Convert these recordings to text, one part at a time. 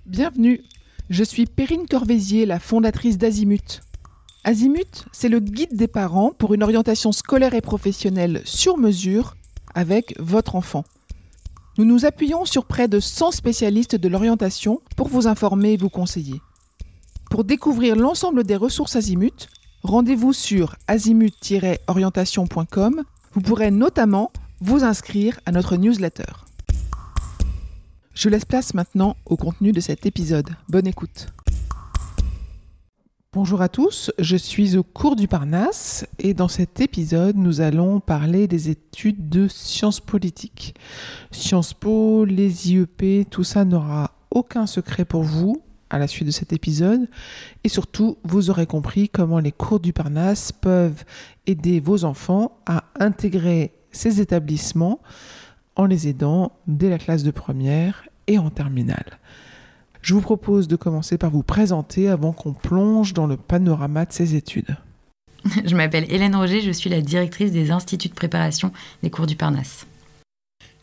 Bienvenue, je suis Perrine Corvézier, la fondatrice d'Azimut. Azimut, c'est le guide des parents pour une orientation scolaire et professionnelle sur mesure avec votre enfant. Nous nous appuyons sur près de 100 spécialistes de l'orientation pour vous informer et vous conseiller. Pour découvrir l'ensemble des ressources Azimut, rendez-vous sur azimut-orientation.com. Vous pourrez notamment vous inscrire à notre newsletter. Je laisse place maintenant au contenu de cet épisode. Bonne écoute. Bonjour à tous, je suis au cours du Parnasse et dans cet épisode, nous allons parler des études de sciences politiques. Sciences Po, les IEP, tout ça n'aura aucun secret pour vous à la suite de cet épisode. Et surtout, vous aurez compris comment les cours du Parnasse peuvent aider vos enfants à intégrer ces établissements en les aidant dès la classe de première et en terminale. Je vous propose de commencer par vous présenter avant qu'on plonge dans le panorama de ces études. Je m'appelle Hélène Roger, je suis la directrice des instituts de préparation des cours du Parnasse.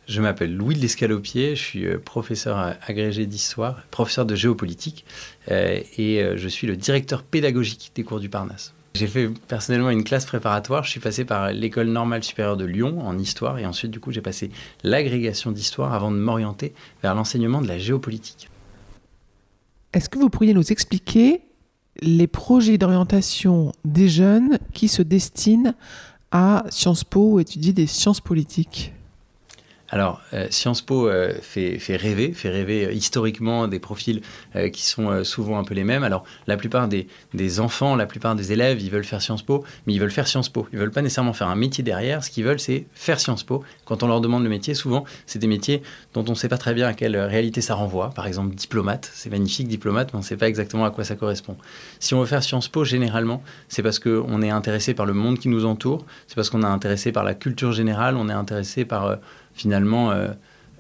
Je m'appelle Louis de l'Escalopier, je suis professeur agrégé d'histoire, professeur de géopolitique et je suis le directeur pédagogique des cours du Parnasse. J'ai fait personnellement une classe préparatoire, je suis passé par l'École normale supérieure de Lyon en histoire et ensuite du coup j'ai passé l'agrégation d'histoire avant de m'orienter vers l'enseignement de la géopolitique. Est-ce que vous pourriez nous expliquer les projets d'orientation des jeunes qui se destinent à Sciences Po ou étudier des sciences politiques ? Alors, Sciences Po fait rêver historiquement des profils qui sont souvent un peu les mêmes. Alors, la plupart des enfants, la plupart des élèves, ils veulent faire Sciences Po, mais ils veulent faire Sciences Po. Ils ne veulent pas nécessairement faire un métier derrière. Ce qu'ils veulent, c'est faire Sciences Po. Quand on leur demande le métier, souvent, c'est des métiers dont on ne sait pas très bien à quelle réalité ça renvoie. Par exemple, diplomate, c'est magnifique, diplomate, mais on ne sait pas exactement à quoi ça correspond. Si on veut faire Sciences Po, généralement, c'est parce qu'on est intéressé par le monde qui nous entoure, c'est parce qu'on est intéressé par la culture générale, on est intéressé par... finalement,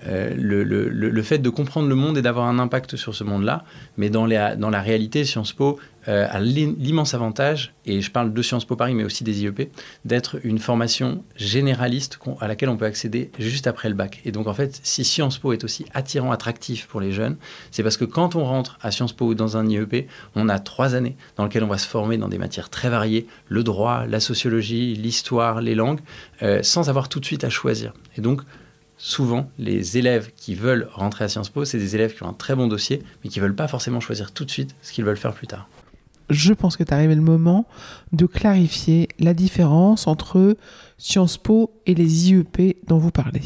le fait de comprendre le monde et d'avoir un impact sur ce monde-là. Mais dans la réalité, Sciences Po a l'immense avantage, et je parle de Sciences Po Paris, mais aussi des IEP, d'être une formation généraliste à laquelle on peut accéder juste après le bac. Et donc, en fait, si Sciences Po est aussi attirant, attractif pour les jeunes, c'est parce que quand on rentre à Sciences Po ou dans un IEP, on a 3 années dans lesquelles on va se former dans des matières très variées, le droit, la sociologie, l'histoire, les langues, sans avoir tout de suite à choisir. Et donc, souvent, les élèves qui veulent rentrer à Sciences Po, c'est des élèves qui ont un très bon dossier, mais qui ne veulent pas forcément choisir tout de suite ce qu'ils veulent faire plus tard. Je pense que est arrivé le moment de clarifier la différence entre Sciences Po et les IEP dont vous parlez.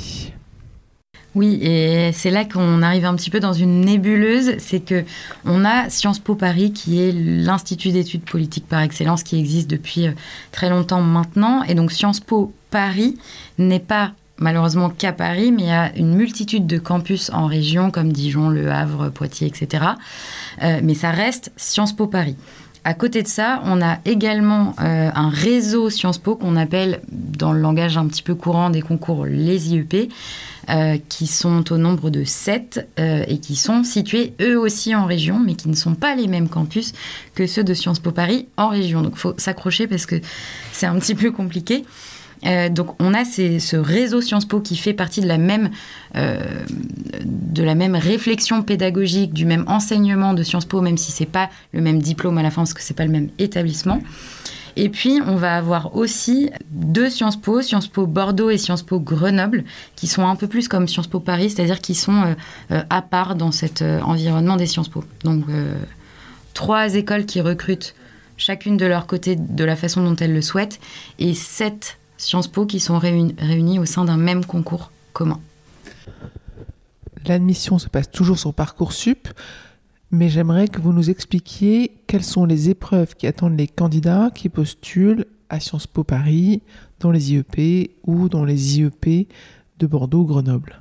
Oui, et c'est là qu'on arrive un petit peu dans une nébuleuse, c'est qu'on a Sciences Po Paris qui est l'institut d'études politiques par excellence qui existe depuis très longtemps maintenant. Et donc Sciences Po Paris n'est pas malheureusement qu'à Paris, mais il y a une multitude de campus en région comme Dijon, Le Havre, Poitiers, etc. Mais ça reste Sciences Po Paris. À côté de ça, on a également un réseau Sciences Po qu'on appelle, dans le langage un petit peu courant des concours, les IEP, qui sont au nombre de 7 et qui sont situés eux aussi en région, mais qui ne sont pas les mêmes campus que ceux de Sciences Po Paris en région. Donc il faut s'accrocher parce que c'est un petit peu compliqué. Donc on a ce réseau Sciences Po qui fait partie de la même réflexion pédagogique, du même enseignement de Sciences Po, même si c'est pas le même diplôme à la fin, parce que c'est pas le même établissement. Et puis on va avoir aussi 2 Sciences Po Bordeaux et Sciences Po Grenoble, qui sont un peu plus comme Sciences Po Paris, c'est-à-dire qui sont à part dans cet environnement des Sciences Po. Donc 3 écoles qui recrutent chacune de leur côté de la façon dont elles le souhaitent, et 7 Sciences Po qui sont réunies au sein d'un même concours commun. L'admission se passe toujours sur Parcoursup, mais j'aimerais que vous nous expliquiez quelles sont les épreuves qui attendent les candidats qui postulent à Sciences Po Paris, dans les IEP ou dans les IEP de Bordeaux ou Grenoble.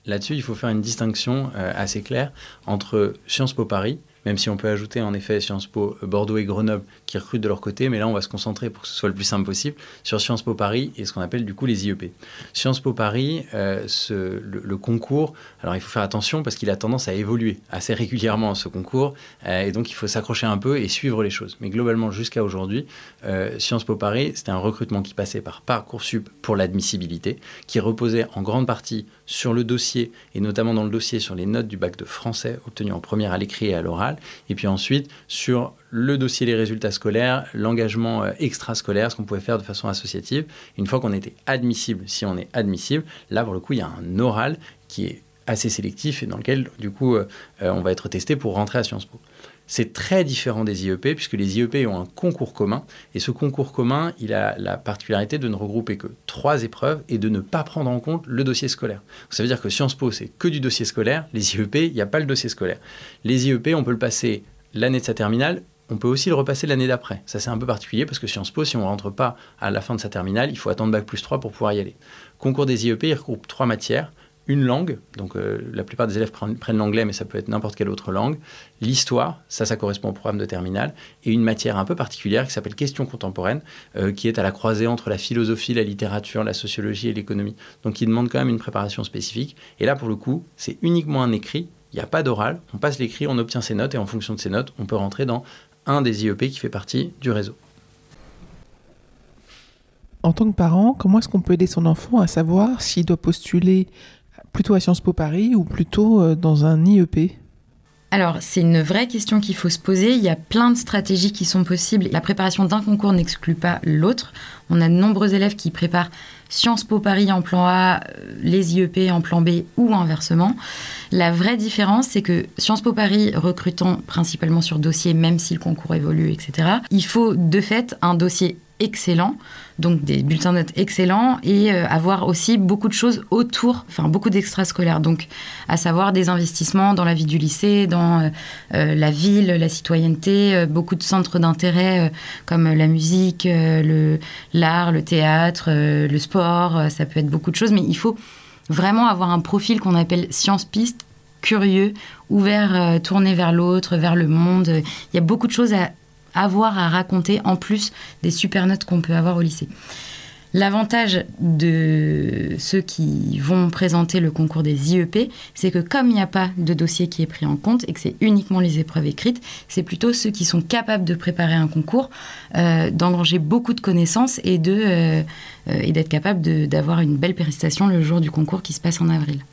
Là-dessus, il faut faire une distinction assez claire entre Sciences Po Paris même si on peut ajouter en effet Sciences Po Bordeaux et Grenoble qui recrutent de leur côté, mais là on va se concentrer pour que ce soit le plus simple possible sur Sciences Po Paris et ce qu'on appelle du coup les IEP. Sciences Po Paris, le concours, alors il faut faire attention parce qu'il a tendance à évoluer assez régulièrement ce concours, et donc il faut s'accrocher un peu et suivre les choses. Mais globalement jusqu'à aujourd'hui, Sciences Po Paris, c'était un recrutement qui passait par Parcoursup pour l'admissibilité, qui reposait en grande partie sur le dossier, et notamment dans le dossier sur les notes du bac de français obtenues en première à l'écrit et à l'oral, et puis ensuite sur le dossier les résultats scolaires, l'engagement extrascolaire, ce qu'on pouvait faire de façon associative. Une fois qu'on était admissible, si on est admissible, là pour le coup il y a un oral qui est assez sélectif et dans lequel du coup on va être testé pour rentrer à Sciences Po. C'est très différent des IEP puisque les IEP ont un concours commun et ce concours commun, il a la particularité de ne regrouper que 3 épreuves et de ne pas prendre en compte le dossier scolaire. Ça veut dire que Sciences Po, c'est que du dossier scolaire. Les IEP, il n'y a pas le dossier scolaire. Les IEP, on peut le passer l'année de sa terminale. On peut aussi le repasser l'année d'après. Ça, c'est un peu particulier parce que Sciences Po, si on ne rentre pas à la fin de sa terminale, il faut attendre Bac+3 pour pouvoir y aller. Concours des IEP, il regroupe 3 matières. Une langue, donc la plupart des élèves prennent l'anglais, mais ça peut être n'importe quelle autre langue. L'histoire, ça correspond au programme de terminale. Et une matière un peu particulière qui s'appelle Questions contemporaines, qui est à la croisée entre la philosophie, la littérature, la sociologie et l'économie. Donc qui demande quand même une préparation spécifique. Et là, pour le coup, c'est uniquement un écrit. Il n'y a pas d'oral. On passe l'écrit, on obtient ses notes et en fonction de ses notes, on peut rentrer dans un des IEP qui fait partie du réseau. En tant que parent, comment est-ce qu'on peut aider son enfant à savoir s'il doit postuler plutôt à Sciences Po Paris ou plutôt dans un IEP ? Alors, c'est une vraie question qu'il faut se poser. Il y a plein de stratégies qui sont possibles. La préparation d'un concours n'exclut pas l'autre. On a de nombreux élèves qui préparent Sciences Po Paris en plan A, les IEP en plan B ou inversement. La vraie différence, c'est que Sciences Po Paris, recrutant principalement sur dossier, même si le concours évolue, etc., il faut de fait un dossier excellent, donc des bulletins de notes excellents et avoir aussi beaucoup de choses autour, enfin beaucoup d'extrascolaires, donc à savoir des investissements dans la vie du lycée, dans la ville, la citoyenneté, beaucoup de centres d'intérêt comme la musique, l'art, le théâtre, le sport, ça peut être beaucoup de choses, mais il faut vraiment avoir un profil qu'on appelle science-piste, curieux, ouvert, tourné vers l'autre, vers le monde. Il y a beaucoup de choses à avoir à raconter en plus des super notes qu'on peut avoir au lycée. L'avantage de ceux qui vont présenter le concours des IEP, c'est que comme il n'y a pas de dossier qui est pris en compte et que c'est uniquement les épreuves écrites, c'est plutôt ceux qui sont capables de préparer un concours, d'engranger beaucoup de connaissances et d'être capables d'avoir une belle prestation le jour du concours qui se passe en avril.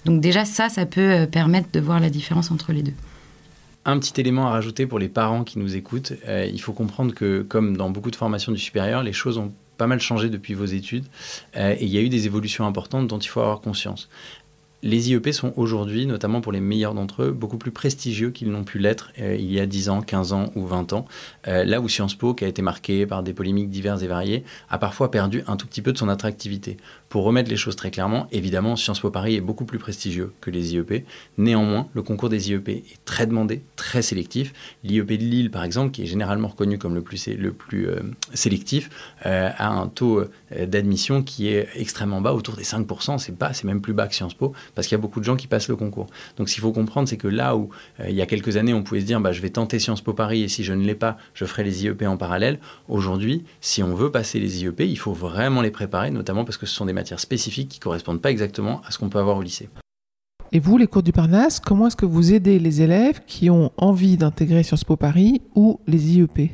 Donc déjà ça peut permettre de voir la différence entre les deux. Un petit élément à rajouter pour les parents qui nous écoutent, il faut comprendre que, comme dans beaucoup de formations du supérieur, les choses ont pas mal changé depuis vos études et il y a eu des évolutions importantes dont il faut avoir conscience. Les IEP sont aujourd'hui, notamment pour les meilleurs d'entre eux, beaucoup plus prestigieux qu'ils n'ont pu l'être il y a 10 ans, 15 ans ou 20 ans. Là où Sciences Po, qui a été marquée par des polémiques diverses et variées, a parfois perdu un tout petit peu de son attractivité. Pour remettre les choses très clairement, évidemment, Sciences Po Paris est beaucoup plus prestigieux que les IEP. Néanmoins, le concours des IEP est très demandé, très sélectif. L'IEP de Lille, par exemple, qui est généralement reconnu comme le plus sélectif, a un taux d'admission qui est extrêmement bas, autour des 5%. C'est bas, c'est même plus bas que Sciences Po, parce qu'il y a beaucoup de gens qui passent le concours. Donc ce qu'il faut comprendre, c'est que là où il y a quelques années, on pouvait se dire je vais tenter Sciences Po Paris et si je ne l'ai pas, je ferai les IEP en parallèle. Aujourd'hui, si on veut passer les IEP, il faut vraiment les préparer, notamment parce que ce sont des matières spécifiques qui ne correspondent pas exactement à ce qu'on peut avoir au lycée. Et vous, les cours du Parnasse, comment est-ce que vous aidez les élèves qui ont envie d'intégrer Sciences Po Paris ou les IEP ?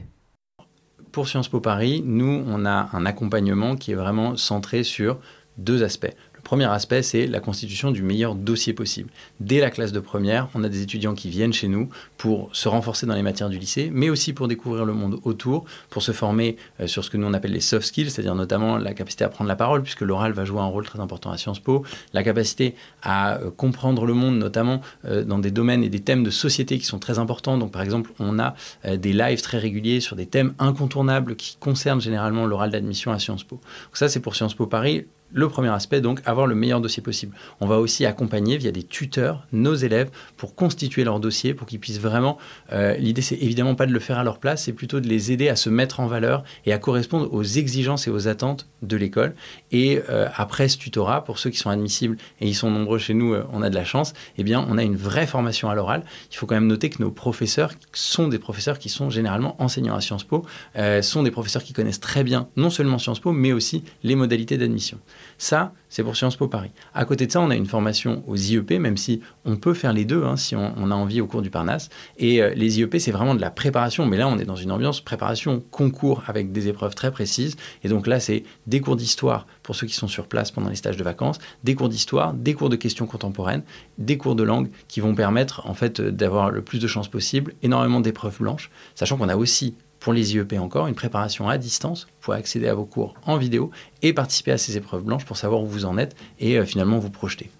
Pour Sciences Po Paris, nous, on a un accompagnement qui est vraiment centré sur 2 aspects. Le premier aspect, c'est la constitution du meilleur dossier possible. Dès la classe de première, on a des étudiants qui viennent chez nous pour se renforcer dans les matières du lycée, mais aussi pour découvrir le monde autour, pour se former sur ce que nous on appelle les soft skills, c'est-à-dire notamment la capacité à prendre la parole, puisque l'oral va jouer un rôle très important à Sciences Po, la capacité à comprendre le monde, notamment dans des domaines et des thèmes de société qui sont très importants. Donc par exemple, on a des lives très réguliers sur des thèmes incontournables qui concernent généralement l'oral d'admission à Sciences Po. Donc ça, c'est pour Sciences Po Paris. Le premier aspect, donc, avoir le meilleur dossier possible. On va aussi accompagner via des tuteurs nos élèves pour constituer leur dossier, pour qu'ils puissent vraiment... l'idée, c'est évidemment pas de le faire à leur place, c'est plutôt de les aider à se mettre en valeur et à correspondre aux exigences et aux attentes de l'école. Et après ce tutorat, pour ceux qui sont admissibles, et ils sont nombreux chez nous, on a de la chance, eh bien, on a une vraie formation à l'oral. Il faut quand même noter que nos professeurs sont des professeurs qui sont généralement enseignants à Sciences Po, sont des professeurs qui connaissent très bien non seulement Sciences Po, mais aussi les modalités d'admission. Ça, c'est pour Sciences Po Paris. À côté de ça, on a une formation aux IEP, même si on peut faire les deux, si on a envie au cours du Parnasse. Et les IEP, c'est vraiment de la préparation. Mais là, on est dans une ambiance préparation concours avec des épreuves très précises. Et donc là, c'est des cours d'histoire pour ceux qui sont sur place pendant les stages de vacances, des cours d'histoire, des cours de questions contemporaines, des cours de langue qui vont permettre en fait d'avoir le plus de chances possible, énormément d'épreuves blanches, sachant qu'on a aussi pour les IEP encore, une préparation à distance. Vous pouvez accéder à vos cours en vidéo et participer à ces épreuves blanches pour savoir où vous en êtes et finalement vous projeter.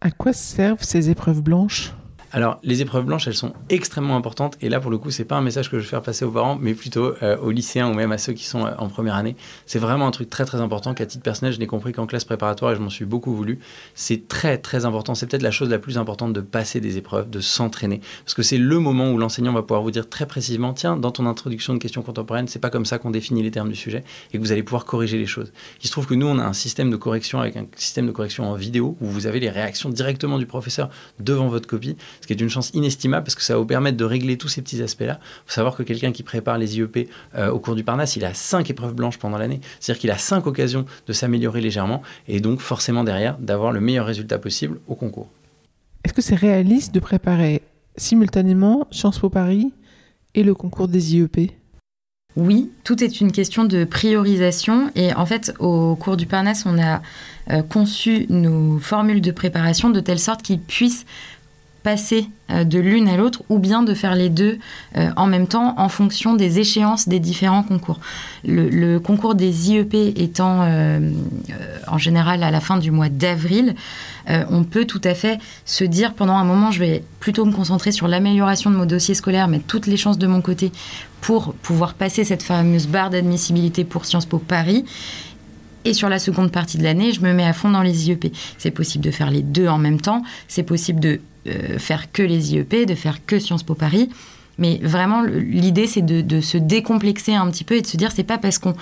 À quoi servent ces épreuves blanches ? Alors, les épreuves blanches, elles sont extrêmement importantes. Et là, pour le coup, c'est pas un message que je veux faire passer aux parents, mais plutôt aux lycéens ou même à ceux qui sont en première année. C'est vraiment un truc très, très important qu'à titre personnel, je n'ai compris qu'en classe préparatoire et je m'en suis beaucoup voulu. C'est très, très important. C'est peut-être la chose la plus importante de passer des épreuves, de s'entraîner. Parce que c'est le moment où l'enseignant va pouvoir vous dire très précisément, tiens, dans ton introduction de questions contemporaines, c'est pas comme ça qu'on définit les termes du sujet et que vous allez pouvoir corriger les choses. Il se trouve que nous, on a un système de correction avec un système de correction en vidéo où vous avez les réactions directement du professeur devant votre copie. Ce qui est une chance inestimable parce que ça va vous permettre de régler tous ces petits aspects-là. Il faut savoir que quelqu'un qui prépare les IEP au cours du Parnasse, il a 5 épreuves blanches pendant l'année. C'est-à-dire qu'il a 5 occasions de s'améliorer légèrement et donc forcément derrière d'avoir le meilleur résultat possible au concours. Est-ce que c'est réaliste de préparer simultanément Sciences Po Paris et le concours des IEP ? Oui, tout est une question de priorisation et en fait au cours du Parnasse on a conçu nos formules de préparation de telle sorte qu'ils puissent passer de l'une à l'autre ou bien de faire les deux en même temps en fonction des échéances des différents concours. Le concours des IEP étant en général à la fin du mois d'avril, on peut tout à fait se dire pendant un moment je vais plutôt me concentrer sur l'amélioration de mon dossier scolaire, mettre toutes les chances de mon côté pour pouvoir passer cette fameuse barre d'admissibilité pour Sciences Po Paris. Et sur la seconde partie de l'année, je me mets à fond dans les IEP. C'est possible de faire les deux en même temps. C'est possible de faire que les IEP, de faire que Sciences Po Paris. Mais vraiment, l'idée, c'est de se décomplexer un petit peu et de se dire, c'est pas parce qu'on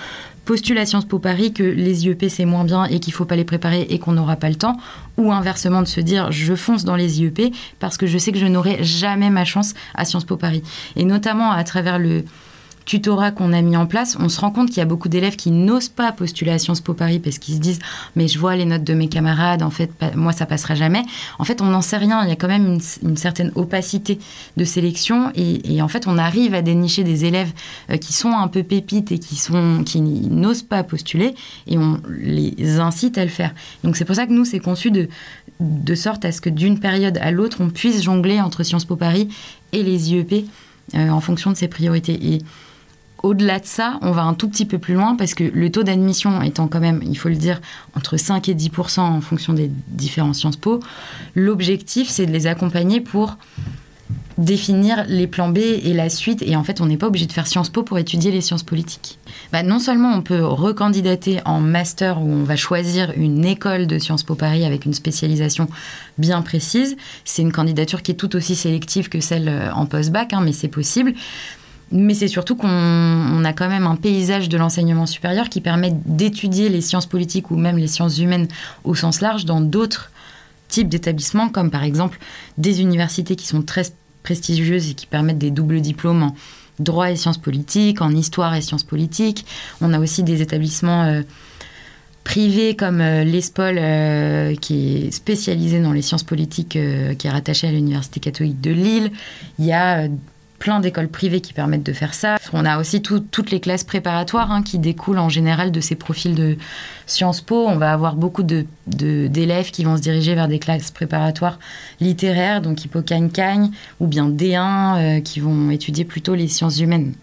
postule à Sciences Po Paris que les IEP, c'est moins bien et qu'il faut pas les préparer et qu'on n'aura pas le temps. Ou inversement, de se dire, je fonce dans les IEP parce que je sais que je n'aurai jamais ma chance à Sciences Po Paris. Et notamment à travers le tutorat qu'on a mis en place, on se rend compte qu'il y a beaucoup d'élèves qui n'osent pas postuler à Sciences Po Paris parce qu'ils se disent « mais je vois les notes de mes camarades, en fait, moi, ça passera jamais ». En fait, on n'en sait rien. Il y a quand même une certaine opacité de sélection et en fait, on arrive à dénicher des élèves qui sont un peu pépites et qui n'osent pas postuler et on les incite à le faire. Donc, c'est pour ça que nous, c'est conçu de sorte à ce que d'une période à l'autre, on puisse jongler entre Sciences Po Paris et les IEP en fonction de ses priorités. Et au-delà de ça, on va un tout petit peu plus loin parce que le taux d'admission étant quand même, il faut le dire, entre 5 et 10% en fonction des différents Sciences Po, l'objectif, c'est de les accompagner pour définir les plans B et la suite. Et en fait, on n'est pas obligé de faire Sciences Po pour étudier les sciences politiques. Non seulement on peut recandidater en master où on va choisir une école de Sciences Po Paris avec une spécialisation bien précise. C'est une candidature qui est tout aussi sélective que celle en post-bac, mais c'est possible. Mais c'est surtout qu'on a quand même un paysage de l'enseignement supérieur qui permet d'étudier les sciences politiques ou même les sciences humaines au sens large dans d'autres types d'établissements, comme par exemple des universités qui sont très prestigieuses et qui permettent des doubles diplômes en droit et sciences politiques, en histoire et sciences politiques. On a aussi des établissements privés comme l'ESPOL qui est spécialisé dans les sciences politiques, qui est rattaché à l'Université catholique de Lille. Il y a plein d'écoles privées qui permettent de faire ça. On a aussi toutes les classes préparatoires qui découlent en général de ces profils de Sciences Po. On va avoir beaucoup d'élèves qui vont se diriger vers des classes préparatoires littéraires, donc Hippocagne-Cagne, ou bien D1, qui vont étudier plutôt les sciences humaines.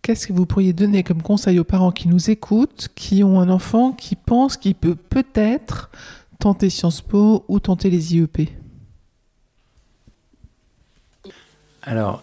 Qu'est-ce que vous pourriez donner comme conseil aux parents qui nous écoutent, qui ont un enfant qui pense qu'il peut peut-être tenter Sciences Po ou tenter les IEP ? Alors,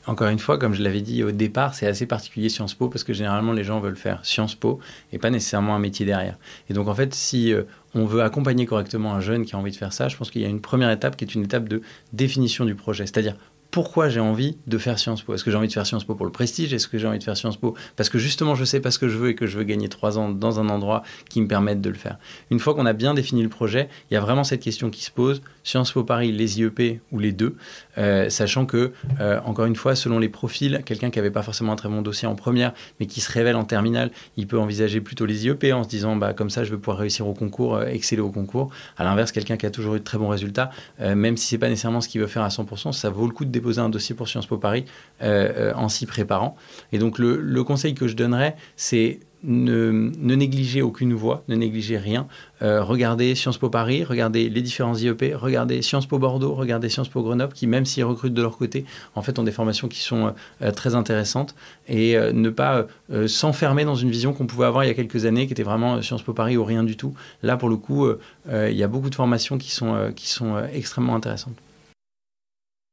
encore une fois, comme je l'avais dit au départ, c'est assez particulier Sciences Po parce que généralement les gens veulent faire Sciences Po et pas nécessairement un métier derrière. Et donc en fait, si on veut accompagner correctement un jeune qui a envie de faire ça, je pense qu'il y a une première étape qui est une étape de définition du projet. C'est-à-dire, pourquoi j'ai envie de faire Sciences Po ? Est-ce que j'ai envie de faire Sciences Po pour le prestige ? Est-ce que j'ai envie de faire Sciences Po parce que justement je sais pas ce que je veux et que je veux gagner 3 ans dans un endroit qui me permette de le faire ? Une fois qu'on a bien défini le projet, il y a vraiment cette question qui se pose, Sciences Po Paris, les IEP ou les deux, sachant que, encore une fois, selon les profils, quelqu'un qui n'avait pas forcément un très bon dossier en première, mais qui se révèle en terminale, il peut envisager plutôt les IEP en se disant, comme ça je vais pouvoir réussir au concours, exceller au concours. À l'inverse, quelqu'un qui a toujours eu de très bons résultats, même si c'est pas nécessairement ce qu'il veut faire à 100%, ça vaut le coup de déposer un dossier pour Sciences Po Paris en s'y préparant. Et donc le conseil que je donnerais, c'est ne négligez aucune voie, ne négligez rien. Regardez Sciences Po Paris, regardez les différents IEP, regardez Sciences Po Bordeaux, regardez Sciences Po Grenoble, qui même s'ils recrutent de leur côté, en fait ont des formations qui sont très intéressantes. Et ne pas s'enfermer dans une vision qu'on pouvait avoir il y a quelques années, qui était vraiment Sciences Po Paris ou rien du tout. Là, pour le coup, il y a beaucoup de formations qui sont extrêmement intéressantes.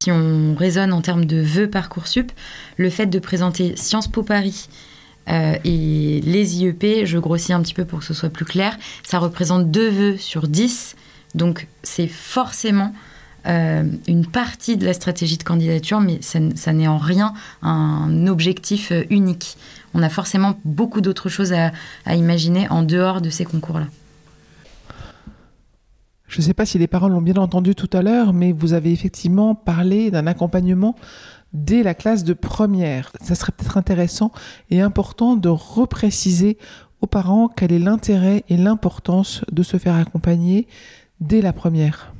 Si on raisonne en termes de vœux Parcoursup, le fait de présenter Sciences Po Paris et les IEP, je grossis un petit peu pour que ce soit plus clair, ça représente 2 vœux sur 10, donc c'est forcément une partie de la stratégie de candidature, mais ça n'est en rien un objectif unique. On a forcément beaucoup d'autres choses à imaginer en dehors de ces concours-là. Je ne sais pas si les parents l'ont bien entendu tout à l'heure, mais vous avez effectivement parlé d'un accompagnement dès la classe de première. Ça serait peut-être intéressant et important de repréciser aux parents quel est l'intérêt et l'importance de se faire accompagner dès la première.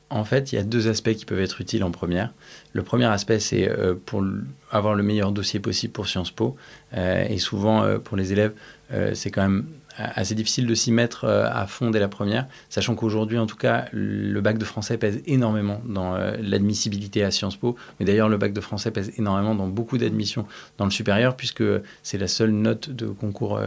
En fait, il y a 2 aspects qui peuvent être utiles en première. Le premier aspect, c'est pour avoir le meilleur dossier possible pour Sciences Po. Et souvent, pour les élèves, c'est quand même assez difficile de s'y mettre à fond dès la première, sachant qu'aujourd'hui, en tout cas, le bac de français pèse énormément dans l'admissibilité à Sciences Po. Mais d'ailleurs, le bac de français pèse énormément dans beaucoup d'admissions dans le supérieur, puisque c'est la seule note de concours,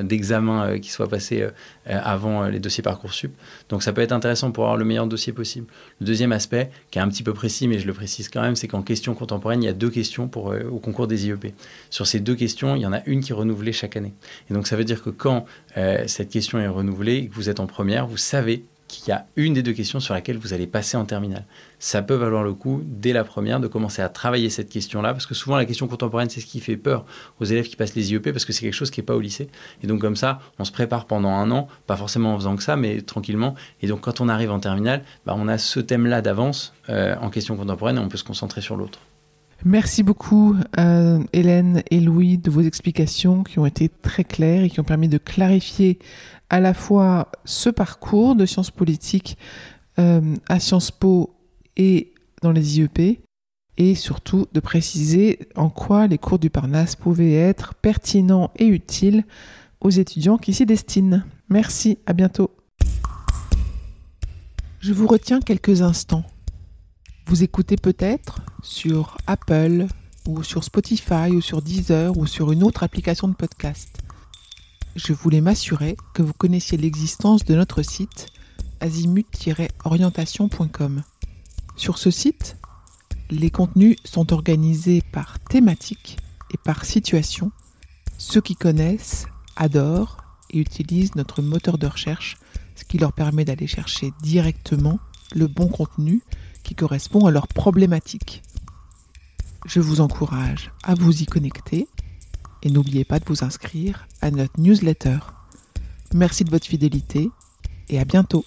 d'examen qui soit passée avant les dossiers Parcoursup. Donc ça peut être intéressant pour avoir le meilleur dossier possible. Le deuxième aspect, qui est un petit peu précis, mais je le précise quand même, c'est qu'en question contemporaine, il y a 2 questions au concours des IEP. Sur ces 2 questions, il y en a une qui est renouvelée chaque année. Et donc ça veut dire que quand cette question est renouvelée et que vous êtes en première, vous savez qu'il y a une des 2 questions sur laquelle vous allez passer en terminale. Ça peut valoir le coup, dès la première, de commencer à travailler cette question-là, parce que souvent, la question contemporaine, c'est ce qui fait peur aux élèves qui passent les IEP, parce que c'est quelque chose qui n'est pas au lycée. Et donc, comme ça, on se prépare pendant 1 an, pas forcément en faisant que ça, mais tranquillement. Et donc, quand on arrive en terminale, on a ce thème-là d'avance en question contemporaine et on peut se concentrer sur l'autre. Merci beaucoup Hélène et Louis de vos explications qui ont été très claires et qui ont permis de clarifier à la fois ce parcours de sciences politiques à Sciences Po et dans les IEP et surtout de préciser en quoi les cours du Parnasse pouvaient être pertinents et utiles aux étudiants qui s'y destinent. Merci, à bientôt. Je vous retiens quelques instants. Vous écoutez peut-être sur Apple ou sur Spotify ou sur Deezer ou sur une autre application de podcast. Je voulais m'assurer que vous connaissiez l'existence de notre site azimut-orientation.com. Sur ce site, les contenus sont organisés par thématique et par situation. Ceux qui connaissent adorent et utilisent notre moteur de recherche, ce qui leur permet d'aller chercher directement le bon contenu qui correspond à leurs problématiques. Je vous encourage à vous y connecter et n'oubliez pas de vous inscrire à notre newsletter. Merci de votre fidélité et à bientôt.